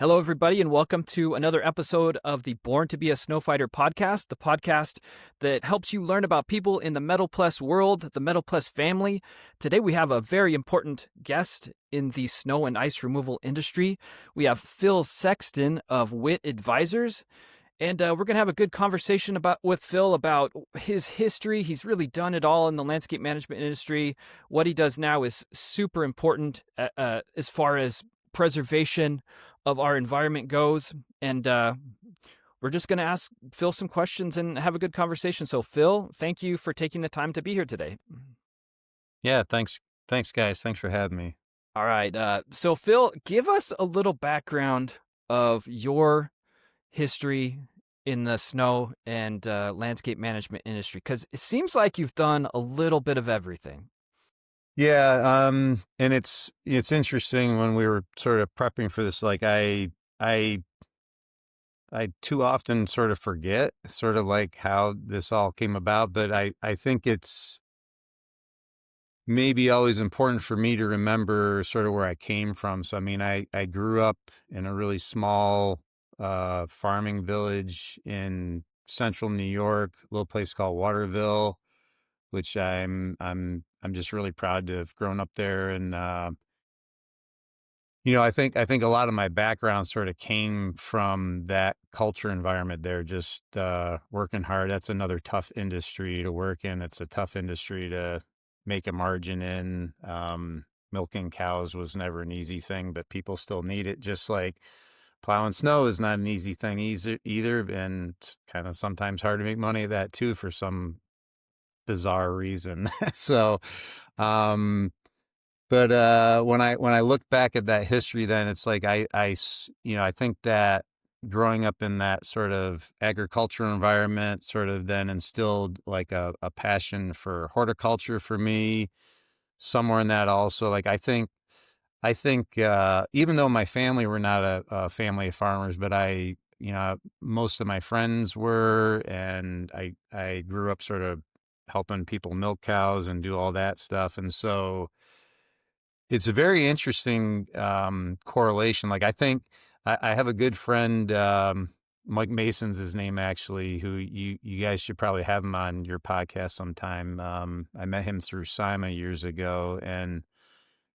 Hello, everybody, and welcome to another episode of the Born to be a Snowfighter podcast, the podcast that helps you learn about people in the Metal Pless world, the Metal Pless family. Today, we have a very important guest in the snow and ice removal industry. We have Phil Sexton of WIT Advisors, and we're going to have a good conversation with Phil about his history. He's really done it all in the landscape management industry. What he does now is super important as far as preservation of our environment goes. And we're just going to ask Phil some questions and have a good conversation. So, Phil, thank you for taking the time to be here today. Yeah, thanks. Thanks, guys. Thanks for having me. All right. So, Phil, give us a little background of your history in the snow and landscape management industry, because it seems like you've done a little bit of everything. Yeah, and it's interesting when we were sort of prepping for this, like I too often sort of forget sort of like how this all came about, but I think it's maybe always important for me to remember sort of where I came from. So I mean, I grew up in a really small farming village in central New York, a little place called Waterville, which I'm just really proud to have grown up there. And I think a lot of my background sort of came from that culture environment there, just working hard. That's another tough industry to work in. It's a tough industry to make a margin in. Milking cows was never an easy thing, but people still need it. Just like plowing snow is not an easy thing either. And it's kind of sometimes hard to make money at that too for some bizarre reason. So, um, but when I look back at that history, then it's like I think that growing up in that sort of agricultural environment sort of then instilled like a passion for horticulture for me somewhere in that also. Like I think even though my family were not a family of farmers, but most of my friends were, and I grew up sort of helping people milk cows and do all that stuff. And so it's a very interesting correlation. Like I think I have a good friend, Mike Mason's his name actually, who you guys should probably have him on your podcast sometime. I met him through Simon years ago, and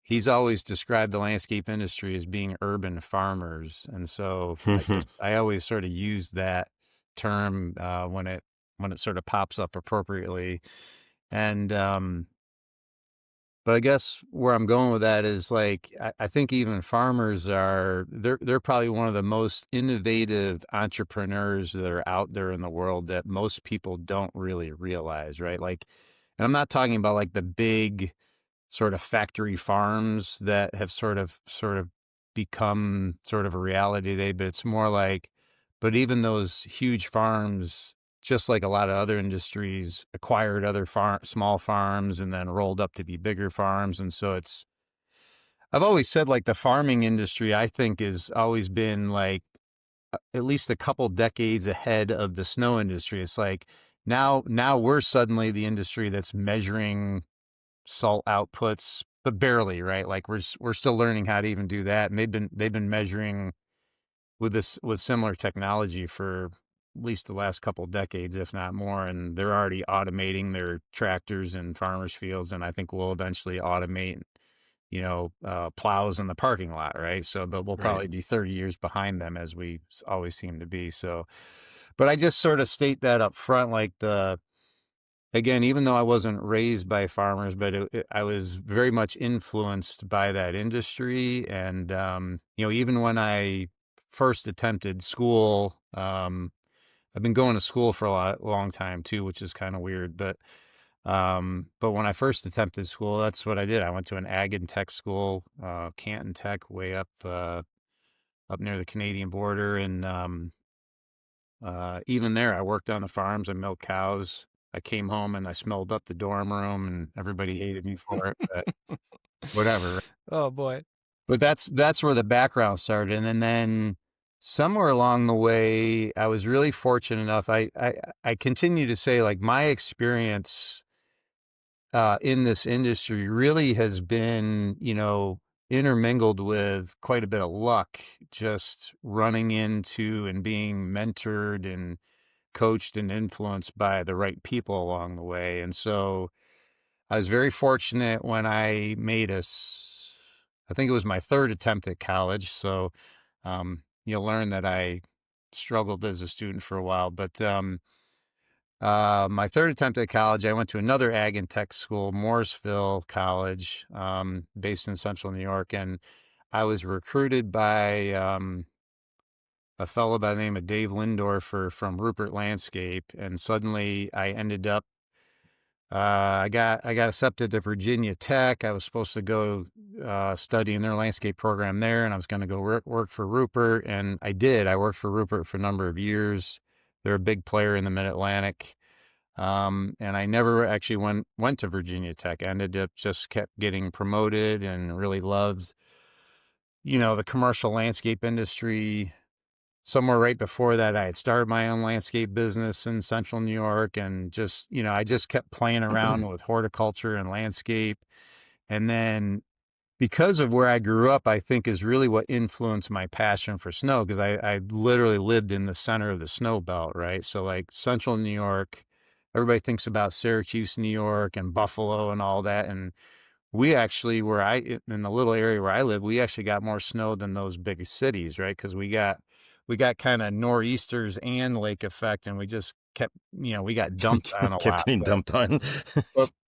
he's always described the landscape industry as being urban farmers. And so I always sort of use that term when it sort of pops up appropriately. And but I guess where I'm going with that is like I think even farmers they're probably one of the most innovative entrepreneurs that are out there in the world that most people don't really realize, right? Like, and I'm not talking about like the big sort of factory farms that have sort of become sort of a reality today, but it's more like, but even those huge farms, just like a lot of other industries, acquired other small farms and then rolled up to be bigger farms. And so I've always said like the farming industry, I think has always been like at least a couple decades ahead of the snow industry. It's like now we're suddenly the industry that's measuring salt outputs, but barely, right? Like we're still learning how to even do that. And they've been measuring with similar technology for at least the last couple decades, if not more. And they're already automating their tractors in farmers' fields. And I think we'll eventually automate, plows in the parking lot, right? So, but we'll probably be 30 years behind them as we always seem to be. So, but I just sort of state that up front, like again, even though I wasn't raised by farmers, but I was very much influenced by that industry. And, even when I first attempted school, I've been going to school for a long time too, which is kind of weird. But when I first attempted school, that's what I did. I went to an ag and tech school, Canton Tech, way up near the Canadian border. And, even there, I worked on the farms. I milked cows. I came home and I smelled up the dorm room, and everybody hated me for it. But whatever. Oh, boy. But that's where the background started, and then somewhere along the way, I was really fortunate enough. I continue to say like my experience in this industry really has been, intermingled with quite a bit of luck, just running into and being mentored and coached and influenced by the right people along the way. And so I was very fortunate when I made I think it was my third attempt at college. So you'll learn that I struggled as a student for a while. But my third attempt at college, I went to another ag and tech school, Morrisville College, based in central New York. And I was recruited by a fellow by the name of Dave Lindorfer from Rupert Landscape. And suddenly I ended up I got accepted to Virginia Tech. I was supposed to go study in their landscape program there, and I was going to go work for Rupert, and I did. I worked for Rupert for a number of years. They're a big player in the Mid Atlantic, and I never actually went to Virginia Tech. I ended up just kept getting promoted, and really loved, the commercial landscape industry. Somewhere right before that, I had started my own landscape business in central New York, and just, I just kept playing around with horticulture and landscape. And then because of where I grew up, I think is really what influenced my passion for snow, because I literally lived in the center of the snow belt, right? So like central New York, everybody thinks about Syracuse, New York, and Buffalo and all that. And we actually, in the little area where I live, we actually got more snow than those big cities, right? Because we got kind of nor'easters and lake effect, and we just kept, we got dumped on a Kept lot. getting dumped on.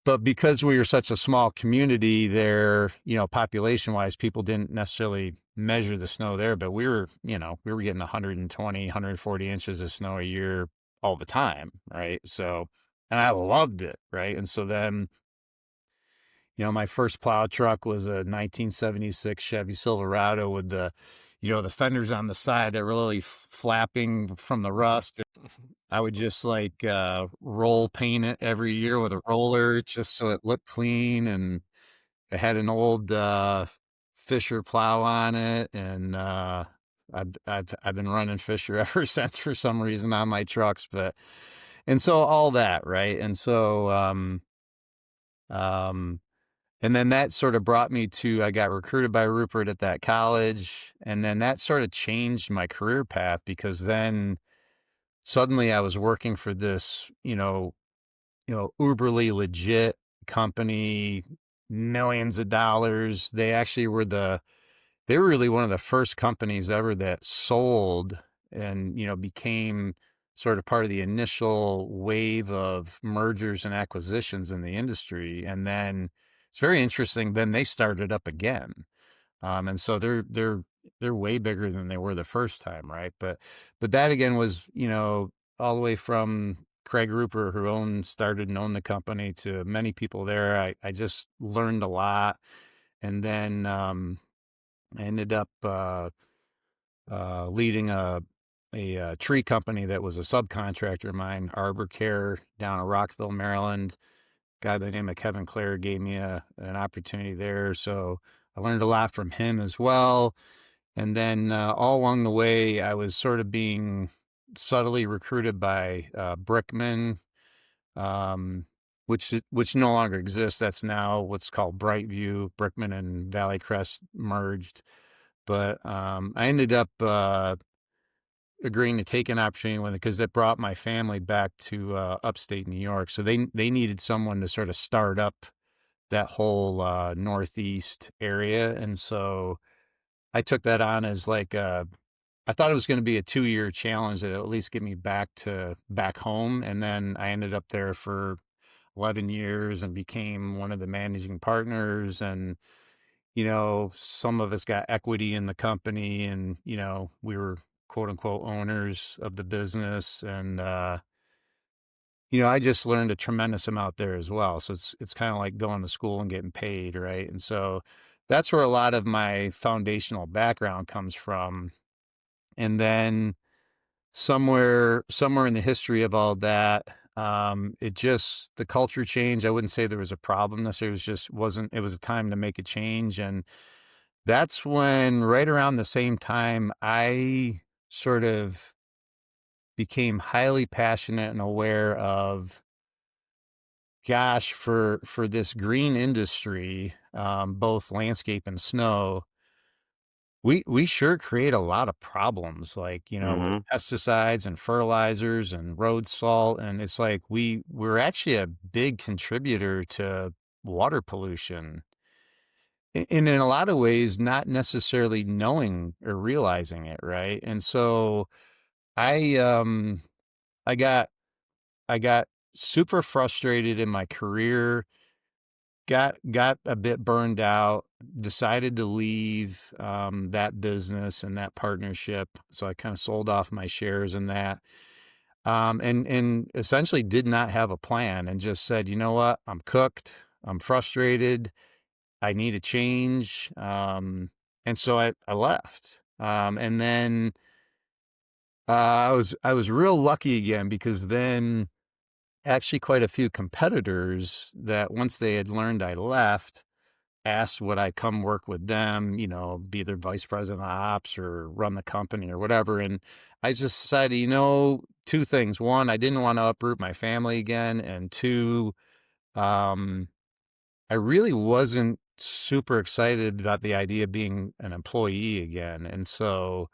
But because we were such a small community there, population wise, people didn't necessarily measure the snow there, but we were getting 120, 140 inches of snow a year all the time, right? So, and I loved it, right? And so then, my first plow truck was a 1976 Chevy Silverado with the fenders on the side that were really flapping from the rust. I would just roll paint it every year with a roller just so it looked clean. And it had an old Fisher plow on it. And I've been running Fisher ever since for some reason on my trucks. And so all that, right? And so, um, and then that sort of brought me to, I got recruited by Rupert at that college. And then that sort of changed my career path, because then suddenly I was working for this, uberly legit company, millions of dollars. They were really one of the first companies ever that sold and, became sort of part of the initial wave of mergers and acquisitions in the industry. And then it's very interesting. Then they started up again. And so they're way bigger than they were the first time. Right. But that again was, all the way from Craig Rupert, who started and owned the company, to many people there. I just learned a lot. And then, I ended up leading a tree company that was a subcontractor of mine, Arbor Care, down in Rockville, Maryland. Guy by the name of Kevin Clare gave me an opportunity there, so I learned a lot from him as well. And then all along the way, I was sort of being subtly recruited by Brickman, which no longer exists. That's now what's called Brightview. Brickman and Valley Crest merged. But I ended up agreeing to take an opportunity with it, because that brought my family back to upstate New York. So they needed someone to sort of start up that whole Northeast area. And so I took that on as I thought it was going to be a 2-year challenge that at least get me back home. And then I ended up there for 11 years and became one of the managing partners. And some of us got equity in the company, and, we were quote unquote owners of the business. And, I just learned a tremendous amount there as well. So it's kind of like going to school and getting paid. Right. And so that's where a lot of my foundational background comes from. And then somewhere in the history of all that, the culture change. I wouldn't say there was a problem necessarily. It was a time to make a change. And that's when, right around the same time, I sort of became highly passionate and aware of, gosh, for this green industry, both landscape and snow, we sure create a lot of problems, like, with Mhm. pesticides and fertilizers and road salt, and it's like we're actually a big contributor to water pollution, and in a lot of ways, not necessarily knowing or realizing it, right? And so I um I got I got super frustrated in my career, got a bit burned out, decided to leave that business and that partnership. So I kind of sold off my shares in that. And essentially did not have a plan and just said, you know what, I'm cooked, I'm frustrated, I need a change. And so I left. And then I was real lucky again, because then actually quite a few competitors that, once they had learned I left, asked would I come work with them, be their vice president of ops or run the company or whatever. And I just decided, two things. One, I didn't want to uproot my family again. And two, um, I really wasn't super excited about the idea of being an employee again. And so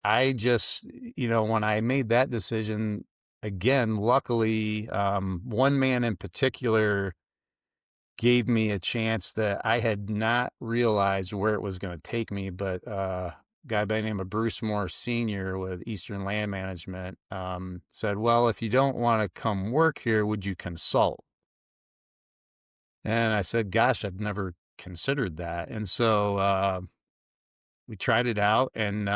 I just, when I made that decision, again, luckily, one man in particular gave me a chance that I had not realized where it was going to take me. But a guy by the name of Bruce Moore Sr. with Eastern Land Management said, well, if you don't want to come work here, would you consult? And I said, gosh, I've never considered that. And so we tried it out, and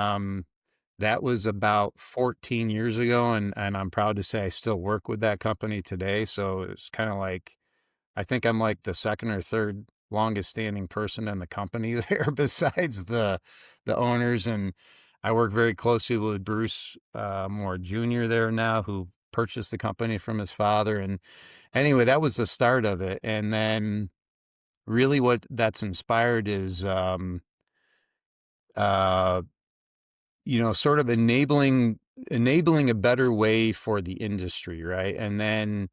that was about 14 years ago. And I'm proud to say I still work with that company today. So it's kind of like, I think I'm like the second or third longest standing person in the company there, besides the owners. And I work very closely with Bruce Moore Jr. there now, who purchased the company from his father. And anyway, that was the start of it. And then really what that's inspired is uh sort of enabling a better way for the industry, right? And then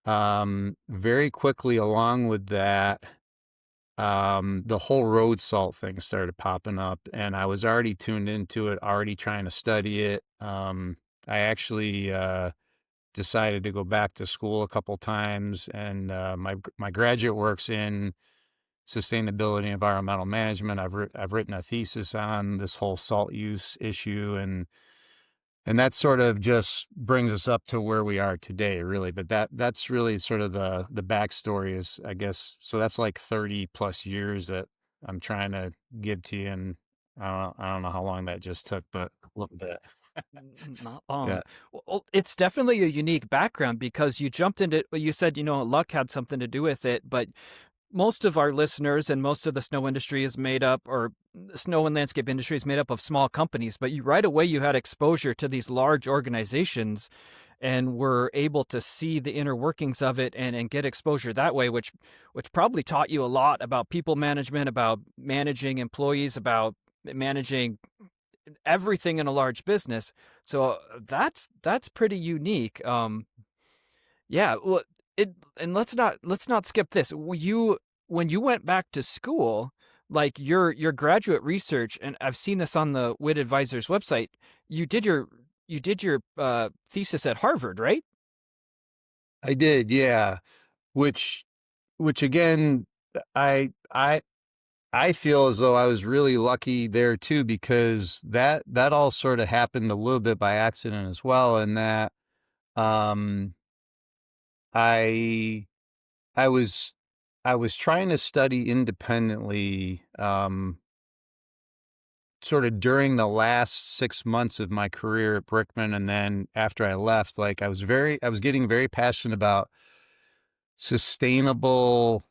very quickly along with that, the whole road salt thing started popping up, and I was already tuned into it, already trying to study it. I actually decided to go back to school a couple times, and my graduate work's in sustainability, environmental management. I've written a thesis on this whole salt use issue, and that sort of just brings us up to where we are today, really. But that's really sort of the backstory is, I guess. So that's like 30 plus years that I'm trying to give to you, and I don't know how long that just took, but a little bit. Not long. Yeah, Well, it's definitely a unique background because you jumped into, well, you said, luck had something to do with it, but most of our listeners and most of the snow industry is made up, or the snow and landscape industry is made up of small companies, but you right away you had exposure to these large organizations and were able to see the inner workings of it and get exposure that way, which probably taught you a lot about people management, about managing employees, about managing everything in a large business. So that's pretty unique. Yeah, well, it and let's not skip this. When you went back to school, like your graduate research, and I've seen this on the WIT Advisors website. You did your thesis at Harvard, right? I did. Yeah, which again, I I I feel as though I was really lucky there too, because that all sort of happened a little bit by accident as well. And that um, I I was I was trying to study independently, sort of during the last 6 months of my career at Brickman, and then after I left, like I was getting very passionate about sustainable.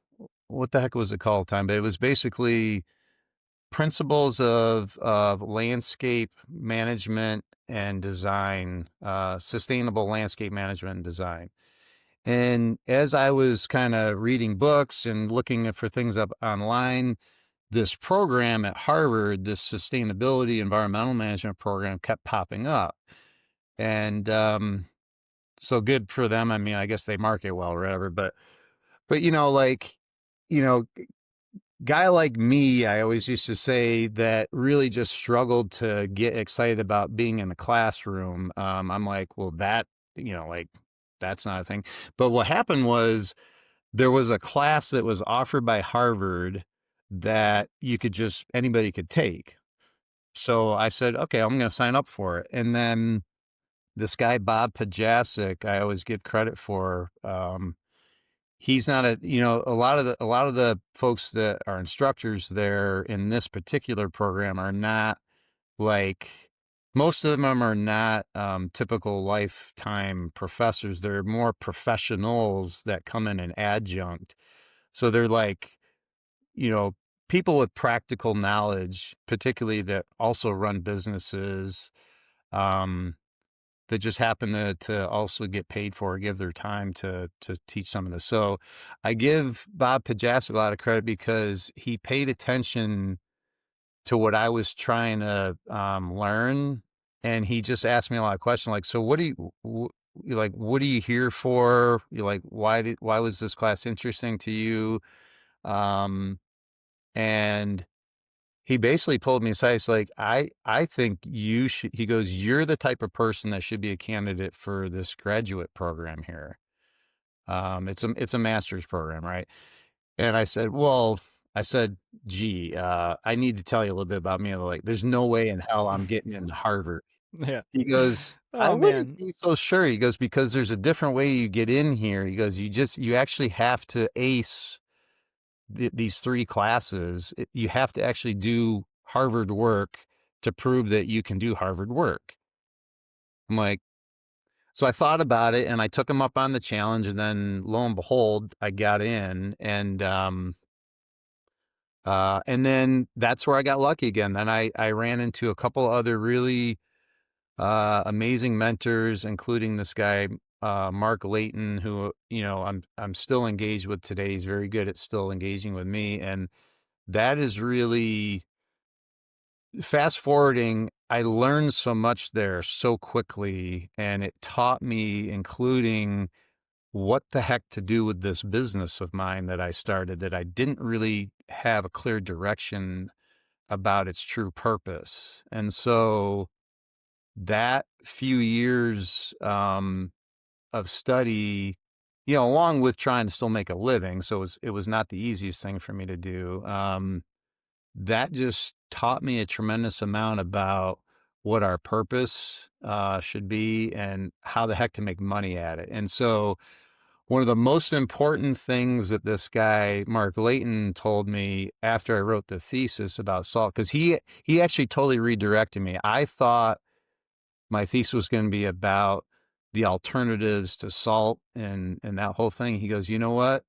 What the heck was it called? Time, but it was basically principles of landscape management and design, sustainable landscape management and design. And as I was kind of reading books and looking for things up online, this program at Harvard, this sustainability environmental management program, kept popping up. And so good for them. I mean, I guess they market well or whatever. But like, you know, guy like me, I always used to say, that really just struggled to get excited about being in the classroom. I'm like, well, like, that's not a thing. But what happened was there was a class that was offered by Harvard that anybody could take. So I said, okay, I'm going to sign up for it. And then this guy, Bob Pajasic, I always give credit for, he's not a lot of the folks that are instructors there in this particular program are not like, most of them are not typical lifetime professors. They're more professionals that come in an adjunct. So they're like, you know, people with practical knowledge, particularly that also run businesses, um, that just happen to also get paid for, give their time to teach some of this. So I give Bob Pajas a lot of credit because he paid attention to what I was trying to learn, and he just asked me a lot of questions like, "So what do you're like? What are you here for? You're like, why was this class interesting to you?" Um, and he basically pulled me aside. It's like, I think you should, he goes, "You're the type of person that should be a candidate for this graduate program here." It's a master's program, right? And I said, "Gee, I need to tell you a little bit about me." I'm like, "There's no way in hell I'm getting into Harvard." Yeah. He goes, "I Oh wouldn't man. be so sure." He goes, "Because there's a different way you get in here." He goes, you actually have to ace these three classes. You have to actually do Harvard work to prove that you can do Harvard work." I'm like, so I thought about it and I took him up on the challenge, and then lo and behold, I got in, and then that's where I got lucky again. Then I ran into a couple other really amazing mentors, including this guy, Mark Layton, who, I'm still engaged with today. He's very good at still engaging with me. And that is really, fast forwarding, I learned so much there so quickly, and it taught me, including what the heck to do with this business of mine that I started, that I didn't really have a clear direction about its true purpose. And so that few years of study, along with trying to still make a living, so it was not the easiest thing for me to do. That just taught me a tremendous amount about what our purpose should be and how the heck to make money at it. And so one of the most important things that this guy, Mark Layton, told me after I wrote the thesis about salt, because he actually totally redirected me. I thought my thesis was going to be about the alternatives to salt and that whole thing. He goes, "You know what?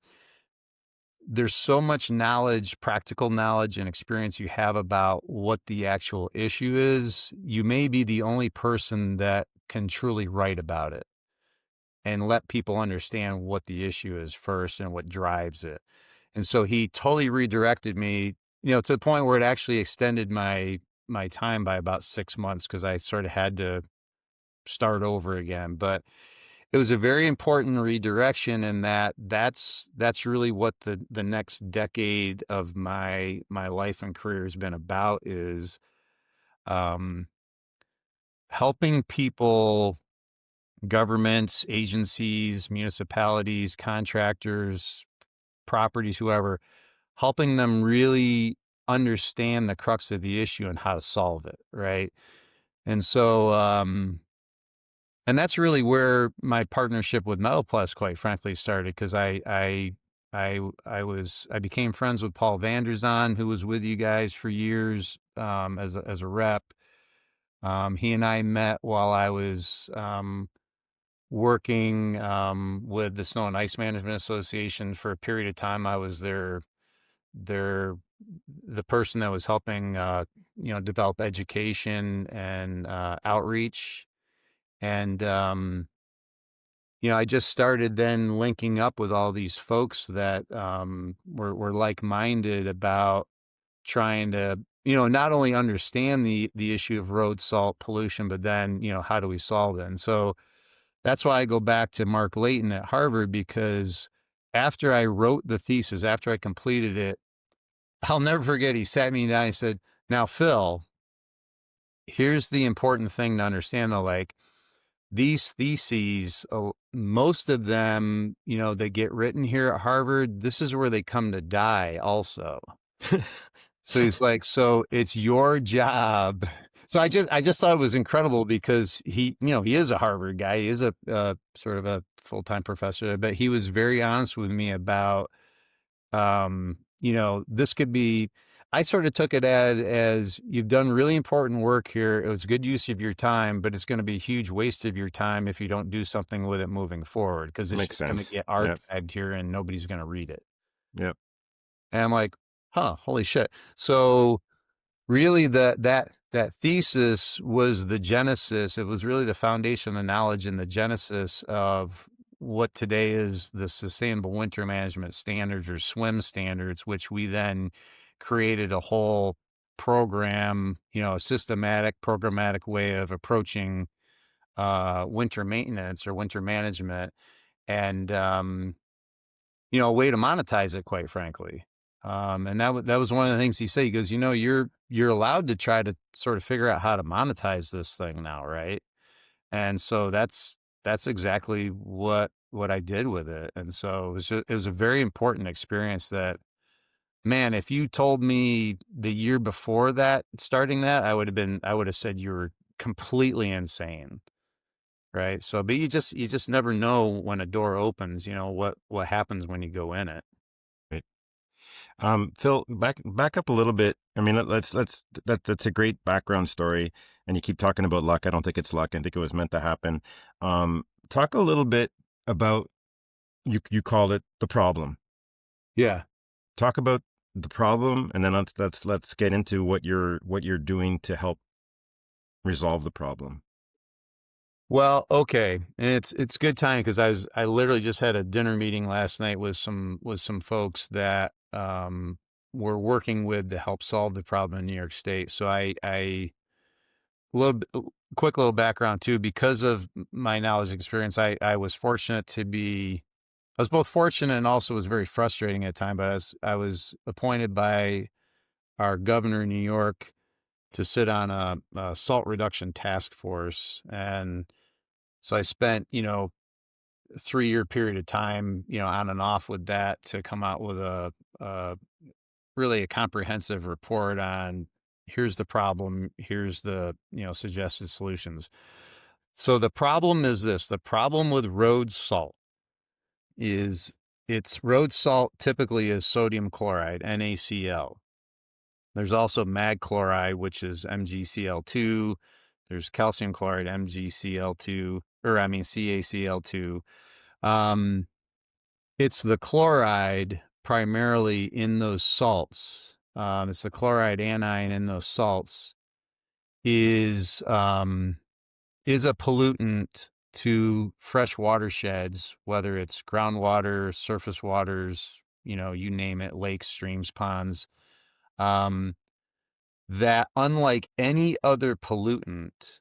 There's so much knowledge, practical knowledge and experience you have about what the actual issue is. You may be the only person that can truly write about it and let people understand what the issue is first and what drives it." And so he totally redirected me, to the point where it actually extended my time by about 6 months, because I sort of had to start over again. But it was a very important redirection, and that's really what the next decade of my life and career has been about, is um, helping people, governments, agencies, municipalities, contractors, properties, whoever, helping them really understand the crux of the issue and how to solve it, right? And so, and that's really where my partnership with Metal Pless, quite frankly, started, because I became friends with Paul Vanderzon, who was with you guys for years, as a rep. He and I met while I was working with the Snow and Ice Management Association. For a period of time, I was their the person that was helping develop education and outreach. And I just started then linking up with all these folks that were like-minded about trying to, not only understand the issue of road salt pollution, but then, how do we solve it? And so that's why I go back to Mark Layton at Harvard, because after I wrote the thesis, after I completed it, I'll never forget, he sat me down, he said, "Now, Phil, here's the important thing to understand, though, like, these theses, most of them, they get written here at Harvard, this is where they come to die also." So he's like, "So it's your job." So I just thought it was incredible because he is a Harvard guy. He is a sort of a full-time professor, but he was very honest with me about, this could be, I sort of took it as you've done really important work here. It was good use of your time, but it's going to be a huge waste of your time if you don't do something with it moving forward, because it's Makes just going to sense. get Yep. archived here and nobody's going to read it. Yep. And I'm like, huh, holy shit. So really that thesis was the genesis. It was really the foundation of knowledge and the genesis of what today is the Sustainable Winter Management Standards, or SWIM standards, which we then created a whole program, a systematic, programmatic way of approaching winter maintenance or winter management, and a way to monetize it, quite frankly. And that was one of the things he said. He goes, you're allowed to try to sort of figure out how to monetize this thing now, right? And so that's exactly what I did with it. And so it was a very important experience that, man, if you told me the year before that, starting that, I would have said you were completely insane. Right. So, but you just never know when a door opens, what happens when you go in it. Right. Phil, back up a little bit. I mean, that's a great background story, and you keep talking about luck. I don't think it's luck. I think it was meant to happen. Talk a little bit about, you called it the problem. Yeah. Talk about the problem, and then let's get into what you're doing to help resolve the problem. Well, okay. And it's good time, because I literally just had a dinner meeting last night with some folks that were working with to help solve the problem in New York State. So I quick little background too, because of my knowledge and experience, I was fortunate to be, I was both fortunate and also was very frustrating at time, but I was appointed by our governor in New York to sit on a salt reduction task force. And so I spent, 3-year period of time, on and off with that, to come out with a really a comprehensive report on, here's the problem, here's the, suggested solutions. So the problem is this: the problem with road salt is, it's road salt typically is sodium chloride, NaCl. There's also mag chloride, which is MgCl2. There's calcium chloride, MgCl2, or I mean CaCl2. It's the chloride primarily in those salts. It's the chloride anion in those salts is a pollutant to fresh watersheds, whether it's groundwater, surface waters, you name it, lakes, streams, ponds. That, unlike any other pollutant,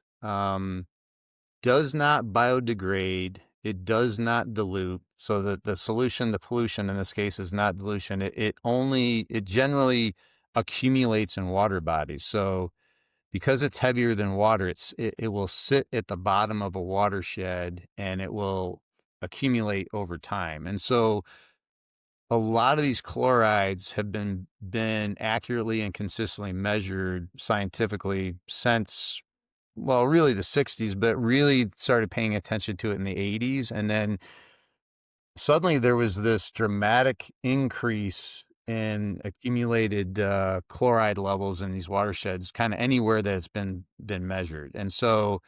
does not biodegrade. It does not dilute. So the solution to pollution in this case is not dilution. It generally accumulates in water bodies. So because it's heavier than water, it will sit at the bottom of a watershed and it will accumulate over time. And so a lot of these chlorides have been accurately and consistently measured scientifically since, well, really the 60s, but really started paying attention to it in the 80s. And then suddenly there was this dramatic increase in accumulated chloride levels in these watersheds, kind of anywhere that it's been measured. And so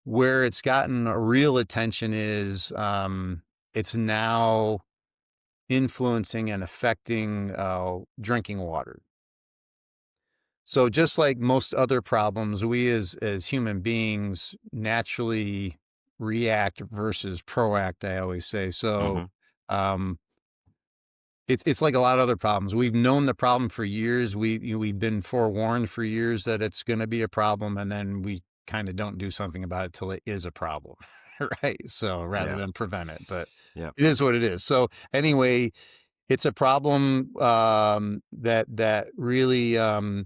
where it's gotten a real attention is, it's now influencing and affecting drinking water. So just like most other problems, we as human beings naturally react versus proact, I always say. So um, it's like a lot of other problems. We've known the problem for years. We've been forewarned for years that it's going to be a problem, and then we kind of don't do something about it till it is a problem, right? So rather Yeah. than prevent it, but Yeah. it is what it is. So anyway, it's a problem that really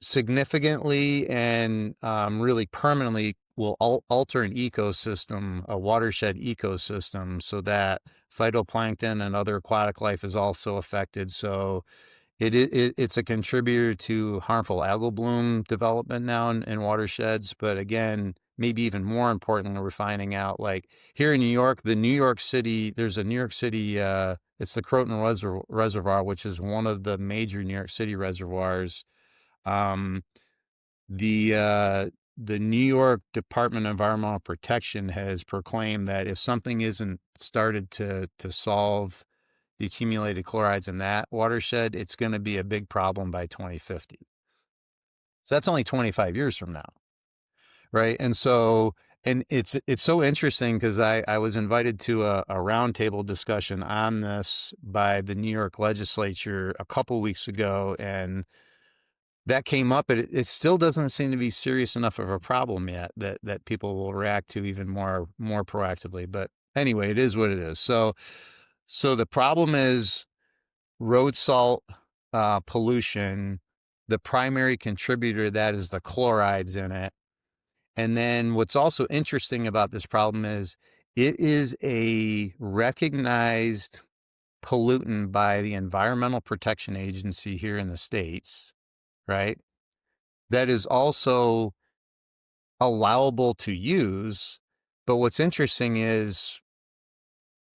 significantly and really permanently will alter an ecosystem, a watershed ecosystem, so that phytoplankton and other aquatic life is also affected. So it's a contributor to harmful algal bloom development now in watersheds. But again, maybe even more importantly, we're finding out, like here in New York, there's a New York City, it's the Croton Reservoir, which is one of the major New York City reservoirs. Um, the New York Department of Environmental Protection has proclaimed that if something isn't started to solve the accumulated chlorides in that watershed, it's going to be a big problem by 2050. So that's only 25 years from now, right? And so, and it's so interesting because I was invited to a roundtable discussion on this by the New York legislature a couple weeks ago, and that came up, but it still doesn't seem to be serious enough of a problem yet that people will react to even more proactively. But anyway, it is what it is. So the problem is road salt pollution. The primary contributor to that is the chlorides in it. And then what's also interesting about this problem is it is a recognized pollutant by the Environmental Protection Agency here in the States, right? That is also allowable to use. But what's interesting is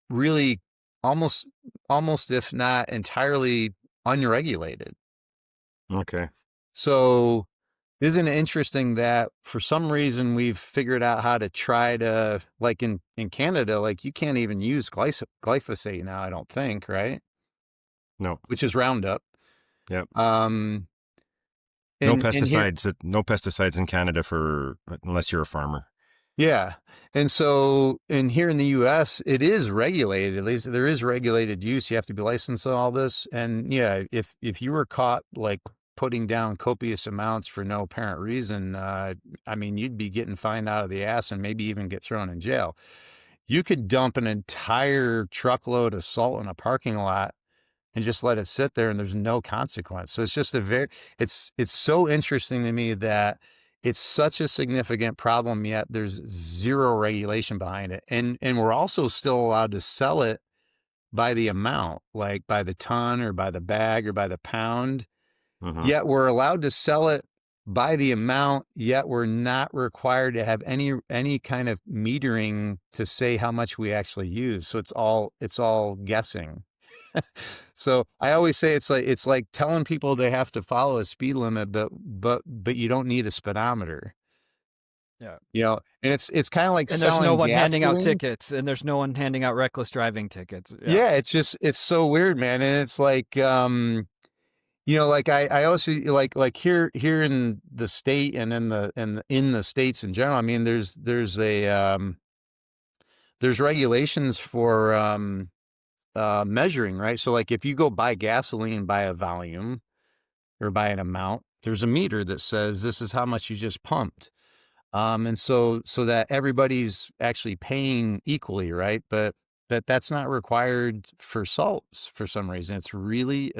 really almost if not entirely unregulated. Okay. So isn't it interesting that for some reason we've figured out how to try to, like in Canada, like you can't even use glyphosate now, I don't think, right? No. Which is Roundup. Yep. And No here, pesticides. No pesticides in Canada unless you're a farmer. yeah. And so, and here in the US, it is regulated. At least there is regulated use. You have to be licensed and all this. And yeah, if you were caught like putting down copious amounts for no apparent reason, I mean, you'd be getting fined out of the ass and maybe even get thrown in jail. You could dump an entire truckload of salt in a parking lot and just let it sit there and there's no consequence. So it's just it's so interesting to me that it's such a significant problem, yet there's zero regulation behind it. And we're also still allowed to sell it by the amount, like by the ton or by the bag or by the pound. Mm-hmm. Yet we're allowed to sell it by the amount, yet we're not required to have any kind of metering to say how much we actually use. So it's all guessing. So I always say it's like telling people they have to follow a speed limit, but you don't need a speedometer. Yeah. You know, and it's kind of like And there's no selling one handing out gasoline. tickets, and there's no one handing out reckless driving tickets. Yeah, it's so weird, man. And it's like you know, like I also like here in the state and in the states in general. I mean, there's regulations for measuring, right? So like if you go buy gasoline by a volume or by an amount, there's a meter that says this is how much you just pumped. And so that everybody's actually paying equally, right? But that's not required for salts for some reason. It's really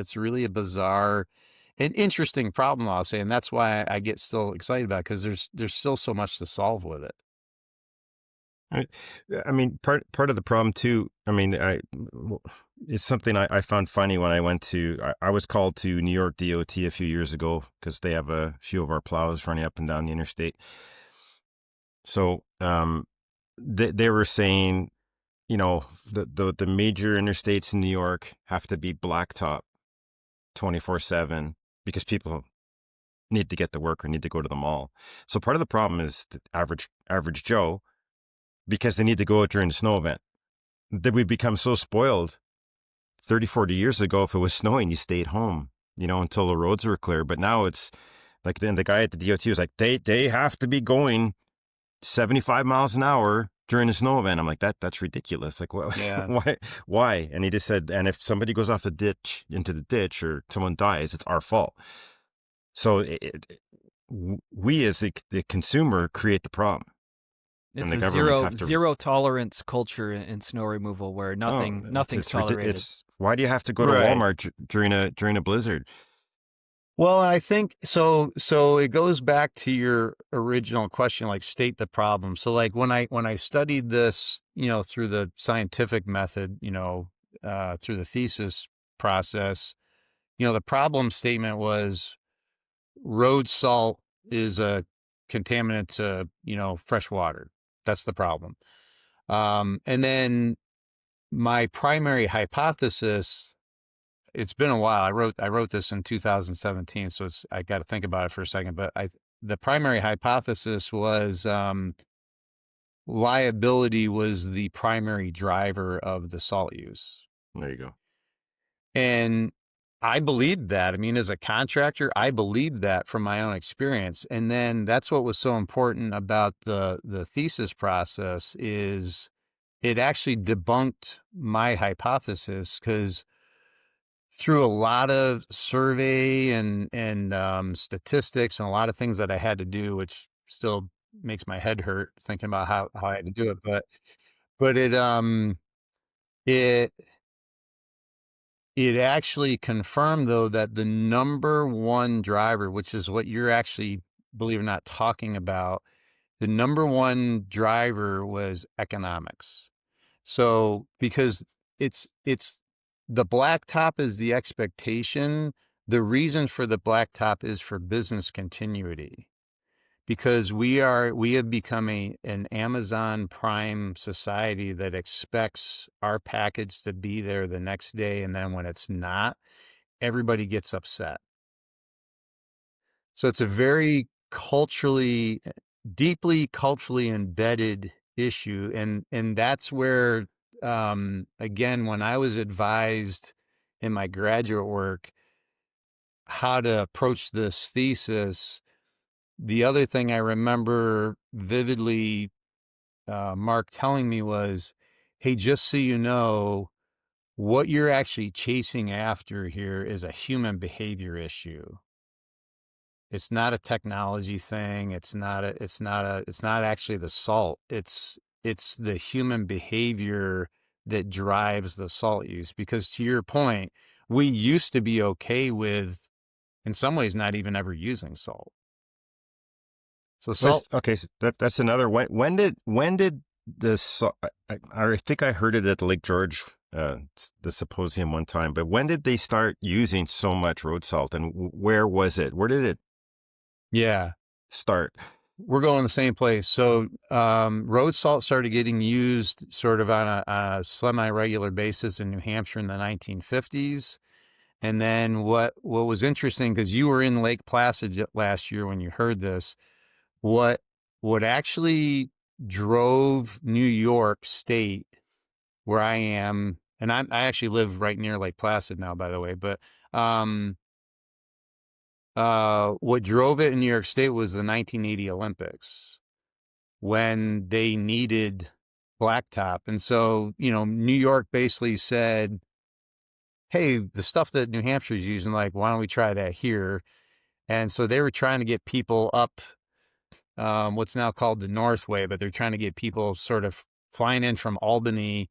a bizarre and interesting problem, I'll say, and that's why I get still excited about it, because there's still so much to solve with it. I mean, part of the problem too. I mean, it's something I found funny when I went to. I was called to New York DOT a few years ago because they have a few of our plows running up and down the interstate. So they were saying, you know, the major interstates in New York have to be blacktop 24/7 because people need to get to work or need to go to the mall. So part of the problem is the average Joe, because they need to go out during the snow event. That we become so spoiled. 30, 40 years ago, if it was snowing, you stayed home, you know, until the roads were clear. But now it's like, then the guy at the DOT was like, they have to be going 75 miles an hour during a snow event. I'm like, that's ridiculous. Like, well, Yeah. why? And he just said, and if somebody goes off into the ditch or someone dies, it's our fault. So we as the consumer create the problem. It's and the a governments have to. zero tolerance culture in snow removal where Oh, nothing's tolerated. It's why do you have to go to Right. Walmart during a blizzard? Well, I think so. So it goes back to your original question, like state the problem. So like when I studied this, through the scientific method, through the thesis process, the problem statement was road salt is a contaminant to, fresh water. That's the problem. And then my primary hypothesis, it's been a while. I wrote this in 2017, so I got to think about it for a second. But the primary hypothesis was liability was the primary driver of the salt use, There you go. and I believed that. I mean, as a contractor, I believed that from my own experience. And then that's what was so important about the thesis process is it actually debunked my hypothesis because through a lot of survey and statistics and a lot of things that I had to do, which still makes my head hurt thinking about how I had to do it. But it it actually confirmed though that the number one driver, which is what you're actually, believe it or not, talking about, the number one driver was economics. So because it's the blacktop is the expectation. The reason for the blacktop is for business continuity. Because we have become an Amazon Prime society that expects our package to be there the next day, and then when it's not, everybody gets upset. So it's a very deeply culturally embedded issue, and that's where, again, when I was advised in my graduate work how to approach this thesis, the other thing I remember vividly, Mark telling me was, "Hey, just so you know, what you're actually chasing after here is a human behavior issue. It's not a technology thing. It's not actually the salt. It's the human behavior that drives the salt use. Because to your point, we used to be okay with, in some ways, not even ever using salt. So salt, Okay, so that's another. When did this? I think I heard it at Lake George, the symposium one time. But when did they start using so much road salt, and where was it? Where did it yeah, start? we're going the same place. So road salt started getting used sort of on a semi-regular basis in New Hampshire in the 1950s. And then what was interesting, because you were in Lake Placid last year when you heard this, what actually drove New York State, where I am, and I actually live right near Lake Placid now, by the way, but what drove it in New York State was the 1980 Olympics when they needed blacktop. And so, New York basically said, hey, the stuff that New Hampshire's using, like, why don't we try that here? And so they were trying to get people up what's now called the Northway, but they're trying to get people sort of flying in from Albany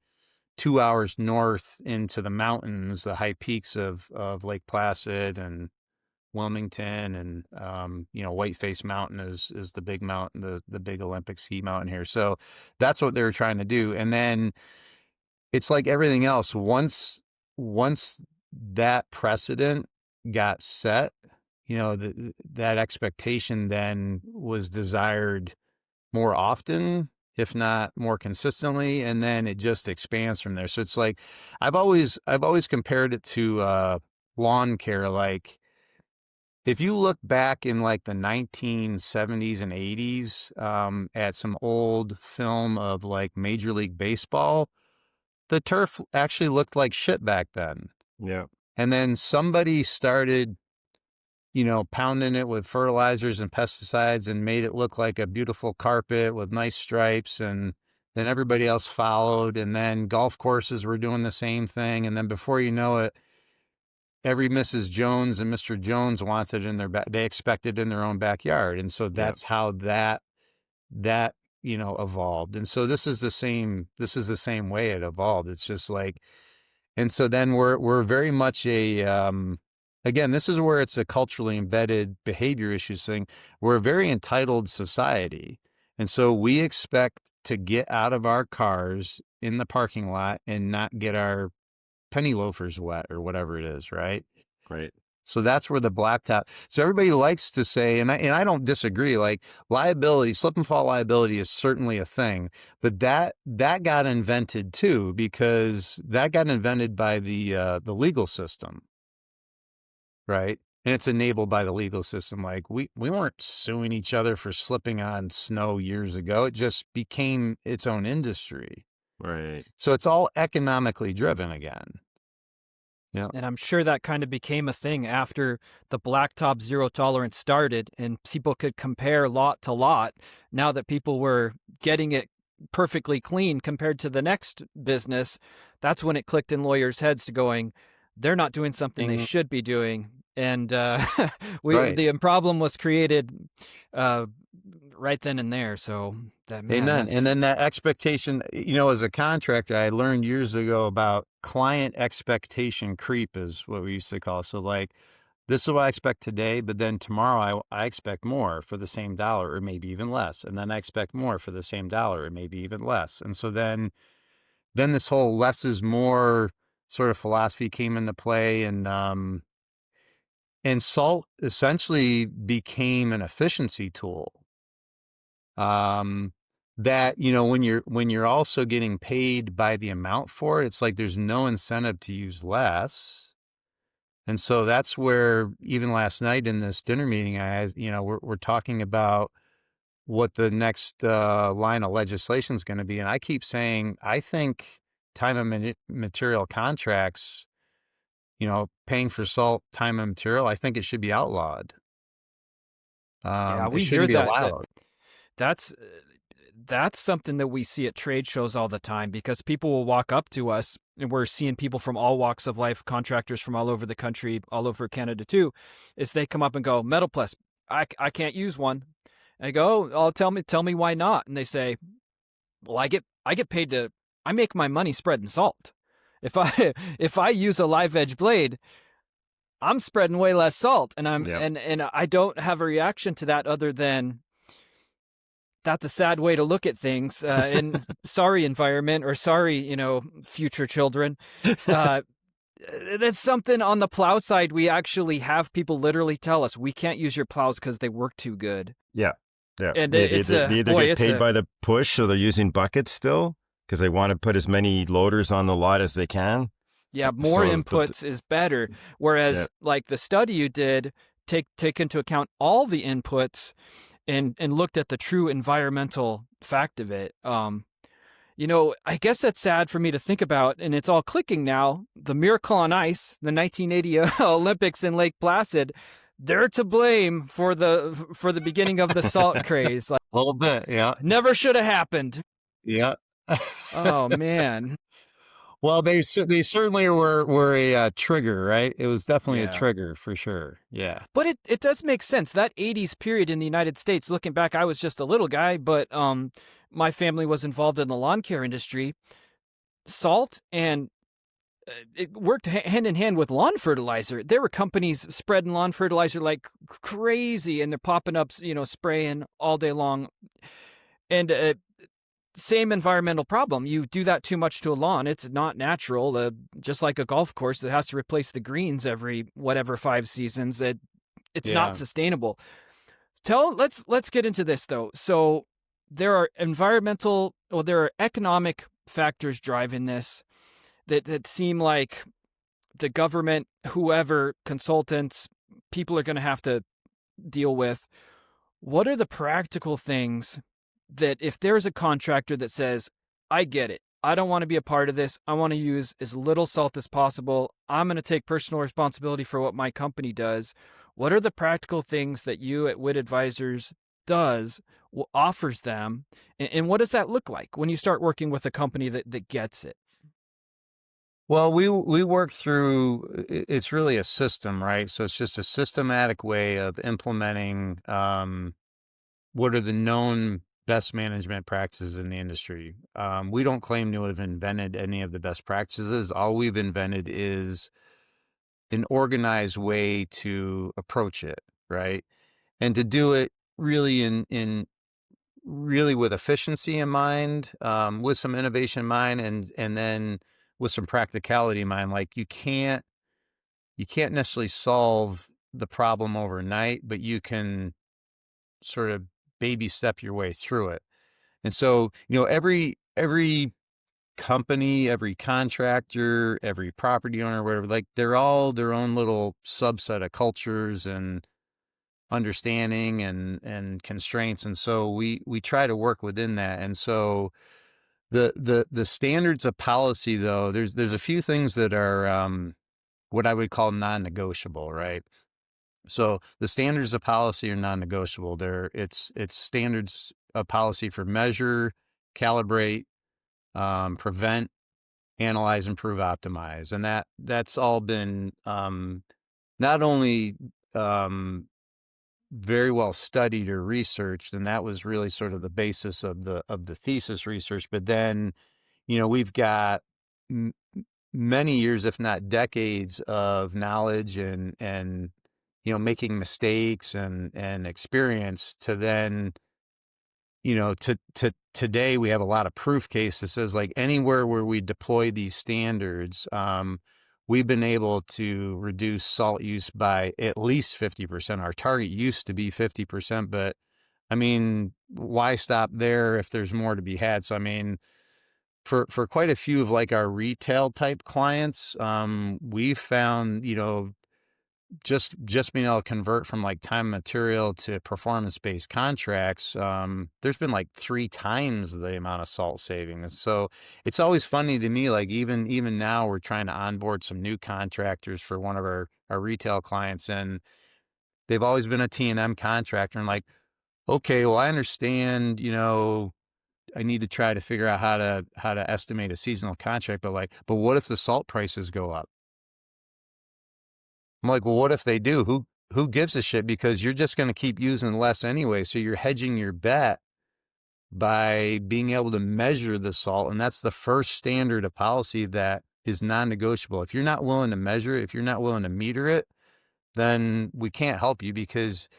2 hours north into the mountains, the high peaks of Lake Placid and Wilmington, and Whiteface Mountain is the big mountain, the big Olympic ski mountain here. So that's what they were trying to do. And then it's like everything else. Once that precedent got set, that expectation then was desired more often, if not more consistently, and then it just expands from there. So it's like I've always compared it to lawn care. Like, if you look back in like the 1970s and 80s at some old film of like Major League Baseball, the turf actually looked like shit back then. Yeah. And then somebody started, pounding it with fertilizers and pesticides and made it look like a beautiful carpet with nice stripes. And then everybody else followed. And then golf courses were doing the same thing. And then before you know it, every Mrs. Jones and Mr. Jones wants it in their they expect it in their own backyard. And so that's how that evolved. And so this is the same way it evolved. It's just like, and so then we're very much again, this is where it's a culturally embedded behavior issues thing. We're a very entitled society. And so we expect to get out of our cars in the parking lot and not get our penny loafers wet or whatever it is, right? Right. So that's where the blacktop. So everybody likes to say, and I don't disagree. Like liability, slip and fall liability is certainly a thing, but that got invented too, because that got invented by the legal system, right? And it's enabled by the legal system. Like we weren't suing each other for slipping on snow years ago. It just became its own industry. Right. So it's all economically driven again. Yeah. And I'm sure that kind of became a thing after the blacktop zero tolerance started and people could compare lot to lot. Now that people were getting it perfectly clean compared to the next business, that's when it clicked in lawyers' heads to going, they're not doing something they should be doing. And Right. the problem was created right then and there. So that, man, Amen. And then that expectation, as a contractor, I learned years ago about client expectation creep is what we used to call it. So like, this is what I expect today, but then tomorrow I expect more for the same dollar or maybe even less. And then I expect more for the same dollar or maybe even less. And so then this whole less is more sort of philosophy came into play, and salt essentially became an efficiency tool. That, when you're also getting paid by the amount for it, it's like there's no incentive to use less. And so that's where even last night in this dinner meeting, we're talking about what the next line of legislation is going to be. And I keep saying, I think time and material contracts, paying for salt, time and material, I think it should be outlawed. yeah, It we shouldn't hear be that. allowed. That's something that we see at trade shows all the time, because people will walk up to us, and we're seeing people from all walks of life, contractors from all over the country, all over Canada too, is they come up and go, Metal Pless, I can't use one. And I go, oh, tell me why not? And they say, well, I get paid I make my money spreading salt. If I use a live edge blade, I'm spreading way less salt, and and I don't have a reaction to that other than, that's a sad way to look at things. And sorry, environment, or sorry, future children. That's something on the plow side. We actually have people literally tell us we can't use your plows because they work too good. Yeah. Yeah. And they either get paid by the push, so they're using buckets still because they want to put as many loaders on the lot as they can. Yeah, more inputs is better. Whereas like the study you did, take into account all the inputs and looked at the true environmental fact of it. I guess that's sad for me to think about, and it's all clicking now. The Miracle on Ice, the 1980 Olympics in Lake Placid, they're to blame for the beginning of the salt craze. Like, A little bit, yeah. never should have happened. Yeah. Oh man. Well, they certainly were a trigger, right? It was definitely a trigger for sure. Yeah. But it does make sense. That 80s period in the United States, looking back, I was just a little guy, but my family was involved in the lawn care industry. Salt and it worked hand in hand with lawn fertilizer. There were companies spreading lawn fertilizer like crazy, and they're popping up, spraying all day long. And same environmental problem. You do that too much to a lawn, it's not natural. Just like a golf course that has to replace the greens every 5 seasons, it's not sustainable. Let's get into this though. So there are there are economic factors driving this that seem like the government, whoever, consultants, people are going to have to deal with. What are the practical things that if there's a contractor that says, I get it, I don't want to be a part of this, I want to use as little salt as possible, I'm going to take personal responsibility for what my company does, what are the practical things that you at WIT Advisors offers them, and what does that look like when you start working with a company that gets it? Well, we work through, it's really a system, right? So it's just a systematic way of implementing what are the known best management practices in the industry. We don't claim to have invented any of the best practices. All we've invented is an organized way to approach it, right? And to do it really in really with efficiency in mind, with some innovation in mind, and then with some practicality in mind. Like you can't necessarily solve the problem overnight, but you can sort of baby step your way through it. And so, every company, every contractor, every property owner, whatever, like they're all their own little subset of cultures and understanding and constraints. And so we try to work within that. And so the standards of policy, though, there's a few things that are what I would call non-negotiable, right? So the standards of policy are non-negotiable. It's standards of policy for measure, calibrate, prevent, analyze, improve, optimize, and that's all been not only very well studied or researched, and that was really sort of the basis of the thesis research. But then, we've got many years, if not decades, of knowledge and making mistakes and experience to then, to today we have a lot of proof cases that says like anywhere where we deploy these standards, we've been able to reduce salt use by at least 50%. Our target used to be 50%, but I mean, why stop there if there's more to be had? So, I mean, for quite a few of like our retail type clients, we've found, just being able to convert from like time and material to performance-based contracts, there's been like 3 times the amount of salt savings. So it's always funny to me, like even now we're trying to onboard some new contractors for one of our retail clients, and they've always been a T&M contractor. And like, okay, well, I understand, I need to try to figure out how to estimate a seasonal contract, but what if the salt prices go up? I'm like, well, what if they do? Who gives a shit? Because you're just going to keep using less anyway. So you're hedging your bet by being able to measure the salt. And that's the first standard of policy that is non-negotiable. If you're not willing to measure it, if you're not willing to meter it, then we can't help you, because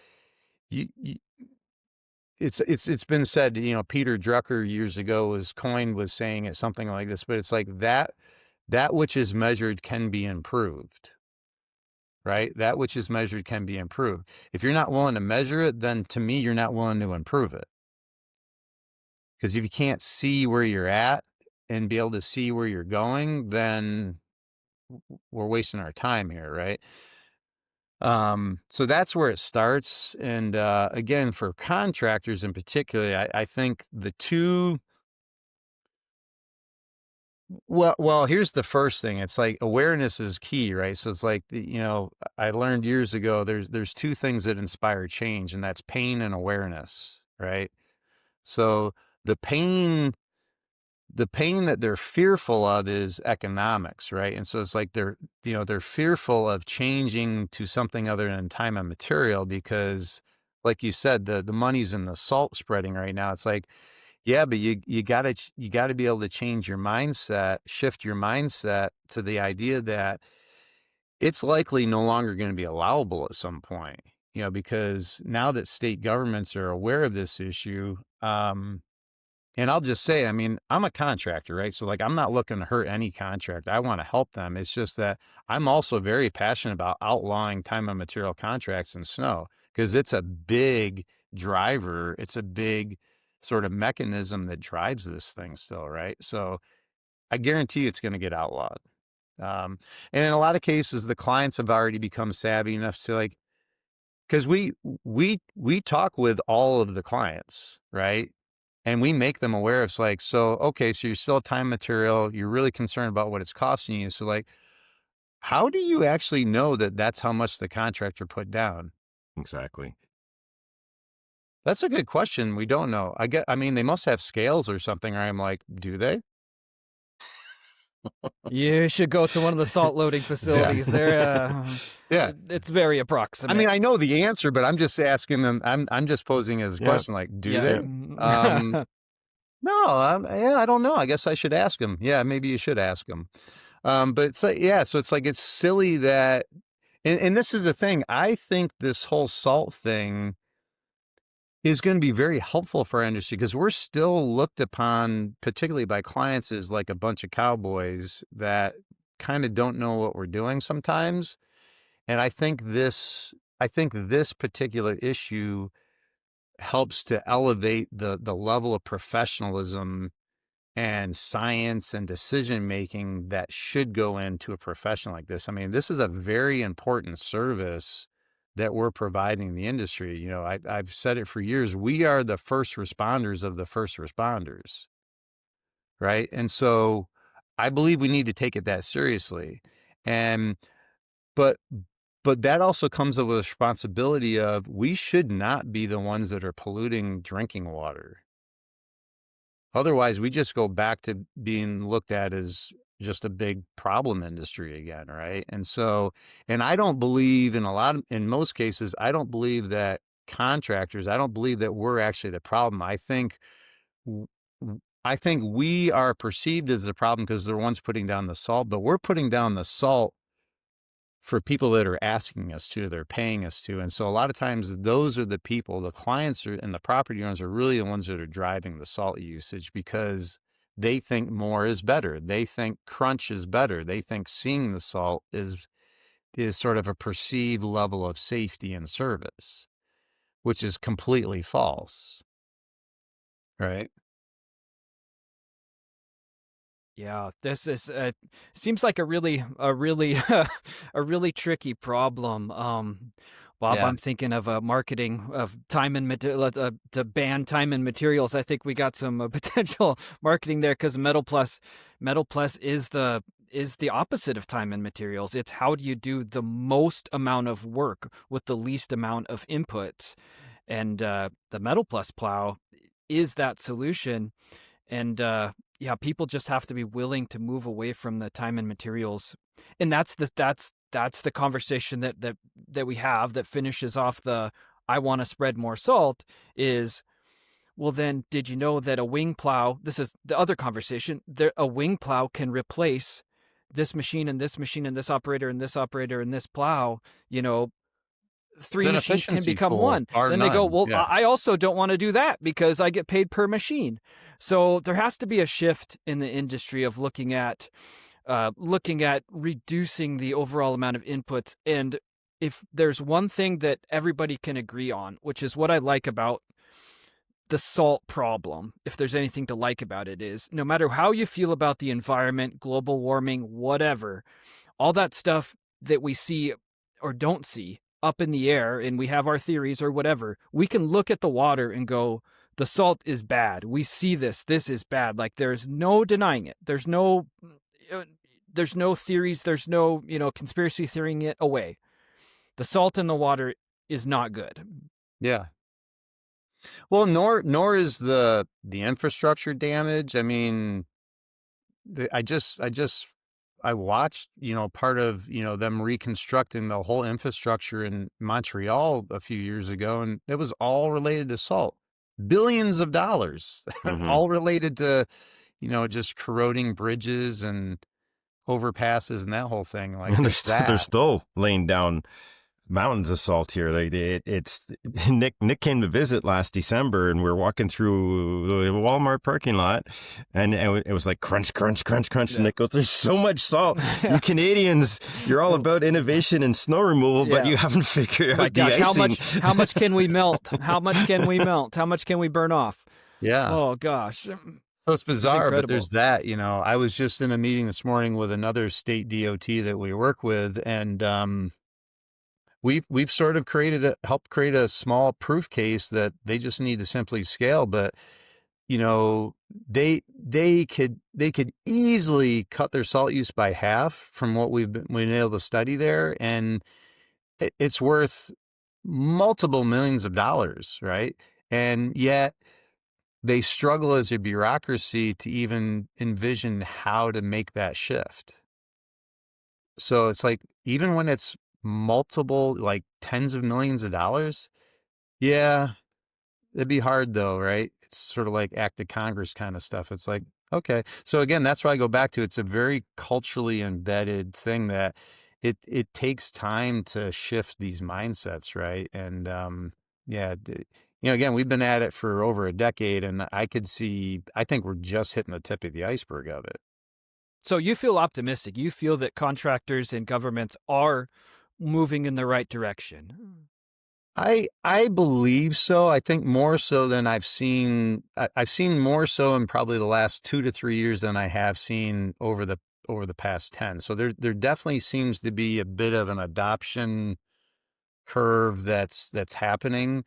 it's been said, Peter Drucker years ago was saying it something like this, but it's like that which is measured can be improved. Right? That which is measured can be improved. If you're not willing to measure it, then to me, you're not willing to improve it. Because if you can't see where you're at and be able to see where you're going, then we're wasting our time here, right? So that's where it starts. And again, for contractors in particular, I think the two. Well, here's the first thing. It's like awareness is key, right? So it's like, I learned years ago, there's 2 things that inspire change, and that's pain and awareness, right? So the pain that they're fearful of is economics, right? And so it's like they're fearful of changing to something other than time and material, because like you said, the money's in the salt spreading right now. It's like, yeah, but you gotta be able to change your mindset, shift your mindset to the idea that it's likely no longer going to be allowable at some point, because now that state governments are aware of this issue, and I'll just say, I mean, I'm a contractor, right? So like, I'm not looking to hurt any contractor. I want to help them. It's just that I'm also very passionate about outlawing time and material contracts in snow, because it's a big driver. It's a big sort of mechanism that drives this thing still, right? So I guarantee it's going to get outlawed. And in a lot of cases, the clients have already become savvy enough to like, because we talk with all of the clients, right? And we make them aware. It's like, so, okay, so you're still time material. You're really concerned about what it's costing you. So like, how do you actually know that that's how much the contractor put down? Exactly. That's a good question. We don't know. I mean, they must have scales or something. Or I'm like, do they? You should go to one of the salt loading facilities. Yeah. It's very I approximate. mean, I know the answer, but I'm just asking them. I'm just posing as a Yeah. question, like, do Yeah. they? No, yeah, I don't know. I guess I should ask them. Yeah, maybe you should ask them. But it's like, yeah, so it's like, it's silly that, and this is the thing. I think this whole salt thing is going to be very helpful for our industry, because we're still looked upon, particularly by clients, as like a bunch of cowboys that kind of don't know what we're doing sometimes. And I think this particular issue helps to elevate the level of professionalism and science and decision making that should go into a profession like this. I mean, this is a very important service that we're providing the industry. You know, I've said it for years. We are the first responders of the first responders, right? And so I believe we need to take it that seriously. And but but that also comes with a responsibility of, we should not be the ones that are polluting drinking water. Otherwise, we just go back to being looked at as just a big problem industry again, right? And so, and I don't believe in most cases, I don't believe that contractors, I don't believe that we're actually the problem. w- I think we are perceived as the problem because they're the ones putting down the salt, but we're putting down the salt for people that are asking us to, they're paying us to. And so a lot of times those are the people, the clients and the property owners are really the ones that are driving the salt usage, because they think more is better. They think crunch is better. They think seeing the salt is sort of a perceived level of safety and service, which is completely false. Right? Yeah, this is seems like a really a really tricky problem. Bob, Yeah. I'm thinking of marketing of time and to ban time and materials. I think we got some potential marketing there, because Metal Pless is the opposite of time and materials. It's how do you do the most amount of work with the least amount of input, and the Metal Pless plow is that solution. And yeah, people just have to be willing to move away from the time and materials, and that's the conversation that we have that finishes off the I want to spread more salt is, well, then did you know that a wing plow, this is the other conversation, there, a wing plow can replace this machine and this machine and this operator and this operator and this plow, you know, It's three an machines can efficiency become tool, one. bar Then they go, none. well, Yeah. I also don't want to do that because I get paid per machine. So there has to be a shift in the industry of looking at reducing the overall amount of inputs. And if there's one thing that everybody can agree on, which is what I like about the salt problem, if there's anything to like about it, is no matter how you feel about the environment, global warming, whatever, all that stuff that we see or don't see up in the air, and we have our theories or whatever, we can look at the water and go, the salt is bad. We see this is bad. Like, there's no denying it. There's no theories, there's no, conspiracy theorying it away. The salt in the water is not good. Yeah. Well, nor is the infrastructure damage. I mean, I watched, part of, them reconstructing the whole infrastructure in Montreal a few years ago, and it was all related to salt. Billions of dollars, Hmm. all related to, just corroding bridges and overpasses and that whole thing. Like, And just they're that. still laying down mountains of salt here. It's Nick came to visit last December, and we were walking through the Walmart parking lot, and it was like crunch, crunch, crunch, crunch. Yeah. And Nick goes, "There's so much salt. You Canadians, you're all about innovation and snow removal, but Yeah. you haven't figured My out the gosh, icing." how much can we melt? How much can we melt? How much can we burn off? Yeah. Oh gosh. So it's bizarre, but incredible. there's that, I was just in a meeting this morning with another state DOT that we work with, and we've sort of helped create a small proof case that they just need to simply scale. But they could easily cut their salt use by half from what we've been able to study there, and it's worth multiple millions of dollars, right? And yet they struggle as a bureaucracy to even envision how to make that shift. So it's like, even when it's multiple, like tens of millions of dollars, yeah, it'd be hard though, right? It's sort of like act of Congress kind of stuff. It's like, okay. So again, that's why I go back to, it's a very culturally embedded thing that it takes time to shift these mindsets, right? And yeah, again, we've been at it for over a decade, and I think we're just hitting the tip of the iceberg of it. So you feel optimistic. You feel that contractors and governments are moving in the right direction. I believe so. I think more so than I've seen. I've seen more so in probably the last 2 to 3 years than I have seen over the past 10. So there definitely seems to be a bit of an adoption curve that's happening.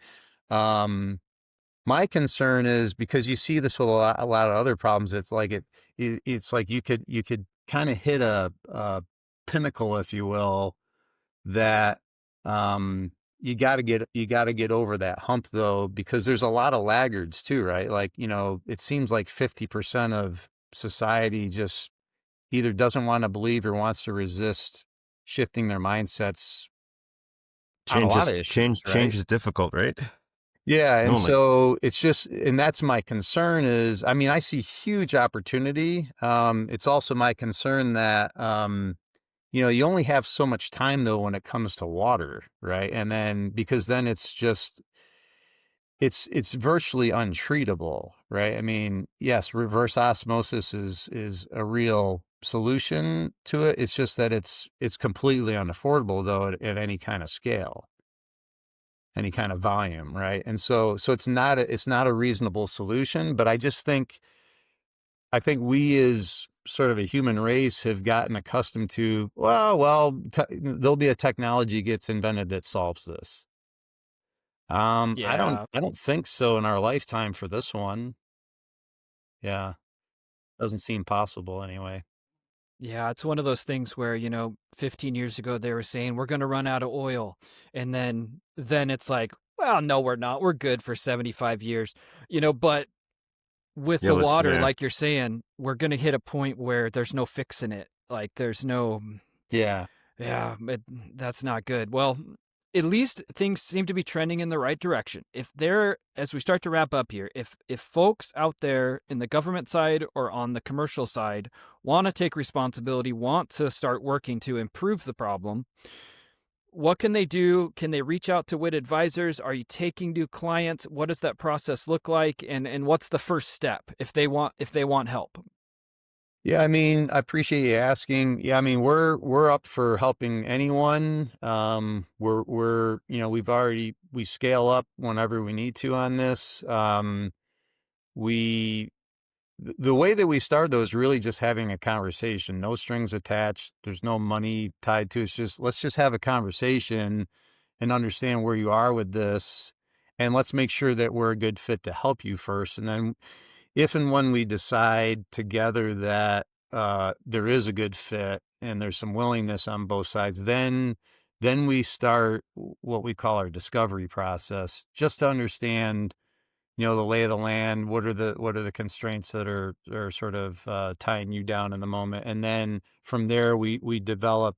My concern is, because you see this with a lot of other problems. It's like it's like you could kind of hit a pinnacle, if you will, that you got to get over that hump though, because there's a lot of laggards too, right? Like, it seems like 50% of society just either doesn't want to believe or wants to resist shifting their mindsets on a lot of issues, right? Change is difficult, right? Yeah, and Normally. so it's just, and that's my concern is, I mean, I see huge opportunity. It's also my concern that you only have so much time though when it comes to water, right? And then, because then it's virtually untreatable, right? I mean, yes, reverse osmosis is a real solution to it. It's just that it's completely unaffordable though at any kind of scale, any kind of volume, right? And so it's not a reasonable solution, but I think we as sort of a human race have gotten accustomed to, there'll be a technology gets invented that solves this. I don't Yeah. I don't think so in our lifetime for this one. Yeah, doesn't seem possible anyway. Yeah, it's one of those things where, 15 years ago they were saying we're going to run out of oil. And then it's like, well, no, we're not. We're good for 75 years. But with Yeah, the water, yeah. like you're saying, we're going to hit a point where there's no fixing it. Like there's no, Yeah. yeah, that's not good. Well, at least things seem to be trending in the right direction. As we start to wrap up here, if folks out there in the government side or on the commercial side want to take responsibility, want to start working to improve the problem, what can they do? Can they reach out to WIT Advisors? Are you taking new clients? What does that process look like? And what's the first step if they want help? Yeah, I mean, I appreciate you asking. Yeah, I mean, we're up for helping anyone. We scale up whenever we need to on this. We The way that we start though is really just having a conversation, no strings attached. There's no money tied to it. It's just, let's just have a conversation and understand where you are with this. And let's make sure that we're a good fit to help you first. And then if and when we decide together that there is a good fit and there's some willingness on both sides, then we start what we call our discovery process, just to understand, the lay of the land. What are the constraints that are sort of tying you down in the moment, and then from there we develop.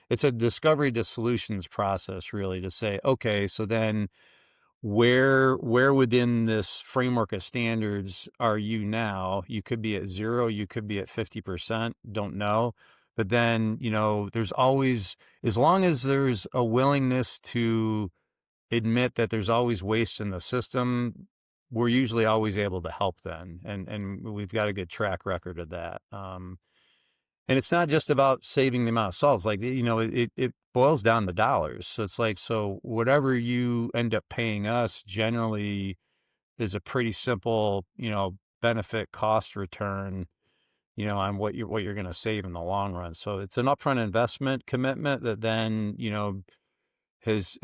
It's a discovery to solutions process, really, to say, okay, so then where within this framework of standards are you now? You could be at 0, you could be at 50%, don't know. But then, there's always, as long as there's a willingness to admit that there's always waste in the system, we're usually always able to help then. And we've got a good track record of that. And it's not just about saving the amount of salt. It's like, it boils down to dollars. So it's like, so whatever you end up paying us generally is a pretty simple, benefit cost return, on what you're going to save in the long run. So it's an upfront investment commitment that then, has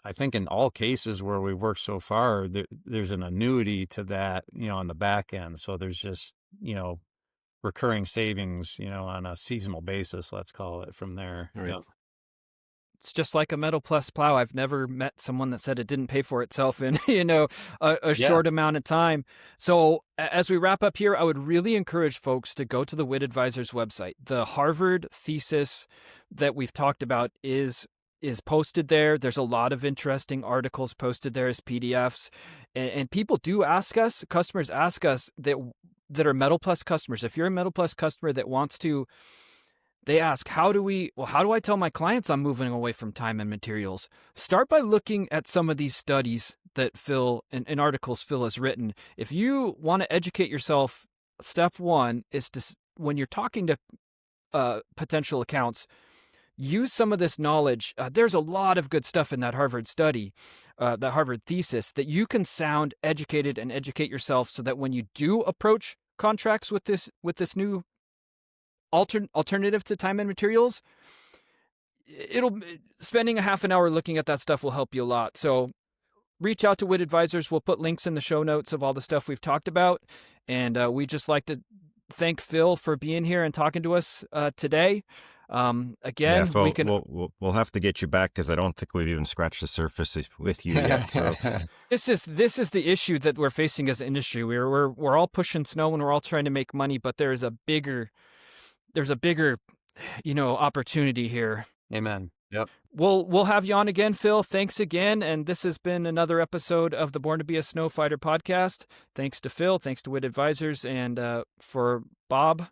I think in all cases where we work so far, there's an annuity to that, on the back end. So there's just, recurring savings, on a seasonal basis, let's call it, from there. All right. It's just like a Metal Pless plow. I've never met someone that said it didn't pay for itself in, a short amount of time. So as we wrap up here, I would really encourage folks to go to the WIT Advisors website. The Harvard thesis that we've talked about is posted there. There's a lot of interesting articles posted there as PDFs. And people do ask us, customers ask us that are Metal Pless customers. If you're a Metal Pless customer that wants to, they ask, how do I tell my clients I'm moving away from time and materials? Start by looking at some of these studies that Phil and articles Phil has written. If you want to educate yourself, step one is to, when you're talking to potential accounts, use some of this knowledge. There's a lot of good stuff in that Harvard study, that Harvard thesis, that you can sound educated and educate yourself so that when you do approach contracts with this new alternative to time and materials, spending a half an hour looking at that stuff will help you a lot. So reach out to WIT Advisors. We'll put links in the show notes of all the stuff we've talked about. And we just like to thank Phil for being here and talking to us today. Again, Phil, we'll have to get you back because I don't think we've even scratched the surface with you yet. So this is the issue that we're facing as an industry. We're all pushing snow and we're all trying to make money, but there's a bigger opportunity here. Amen. Yep. We'll have you on again, Phil. Thanks again. And this has been another episode of the Born to be a Snowfighter podcast. Thanks to Phil. Thanks to WIT Advisors. And for Bob,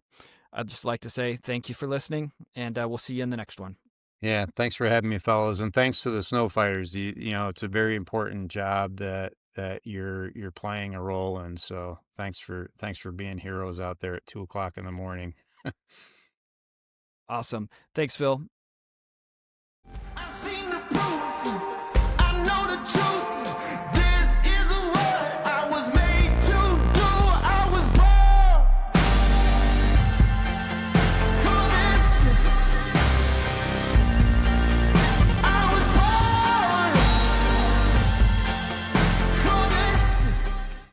I'd just like to say thank you for listening. And we'll see you in the next one. Yeah. Thanks for having me, fellows. And thanks to the snow fighters. You know, it's a very important job that you're playing a role in. So thanks for being heroes out there at 2:00 in the morning. Awesome. Thanks, Phil.